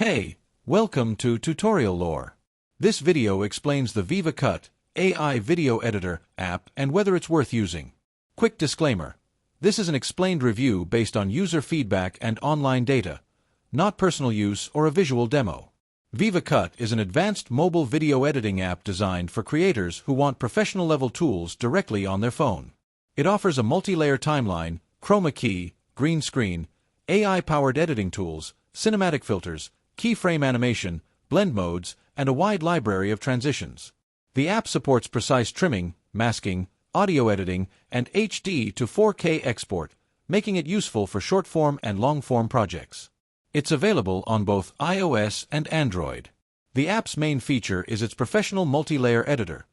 Hey, welcome to Tutorial Lore. This video explains the Vivacut AI video editor app and whether it's worth using. Quick disclaimer. This is an explained review based on user feedback and online data, not personal use or a visual demo. Vivacut is an advanced mobile video editing app designed for creators who want professional-level tools directly on their phone. It offers a multi-layer timeline, chroma key, green screen, AI-powered editing tools, cinematic filters, keyframe animation, blend modes, and a wide library of transitions. The app supports precise trimming, masking, audio editing, and HD to 4K export, making it useful for short-form and long-form projects. It's available on both iOS and Android. The app's main feature is its professional multi-layer editor.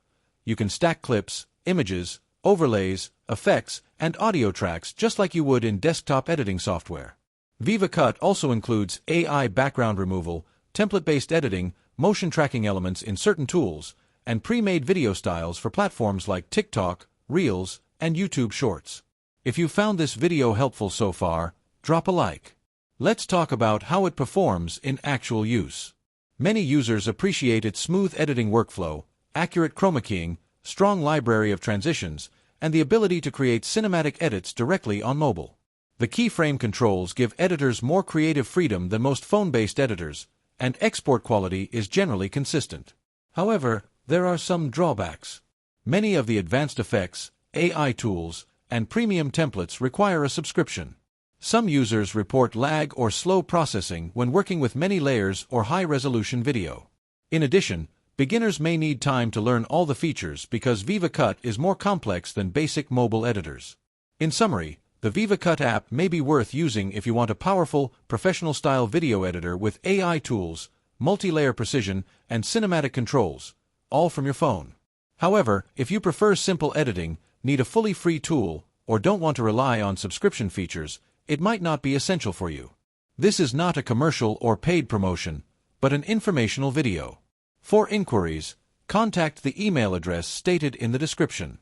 You can stack clips, images, overlays, effects, and audio tracks just like you would in desktop editing software. Vivacut also includes AI background removal, template-based editing, motion tracking elements in certain tools, and pre-made video styles for platforms like TikTok, Reels, and YouTube Shorts. If you found this video helpful so far, drop a like. Let's talk about how it performs in actual use. Many users appreciate its smooth editing workflow, accurate chroma keying, strong library of transitions, and the ability to create cinematic edits directly on mobile. The keyframe controls give editors more creative freedom than most phone-based editors, and export quality is generally consistent. However, there are some drawbacks. Many of the advanced effects, AI tools, and premium templates require a subscription. Some users report lag or slow processing when working with many layers or high-resolution video. In addition, beginners may need time to learn all the features because Vivacut is more complex than basic mobile editors. In summary, the Vivacut app may be worth using if you want a powerful, professional-style video editor with AI tools, multi-layer precision, and cinematic controls, all from your phone. However, if you prefer simple editing, need a fully free tool, or don't want to rely on subscription features, it might not be essential for you. This is not a commercial or paid promotion, but an informational video. For inquiries, contact the email address stated in the description.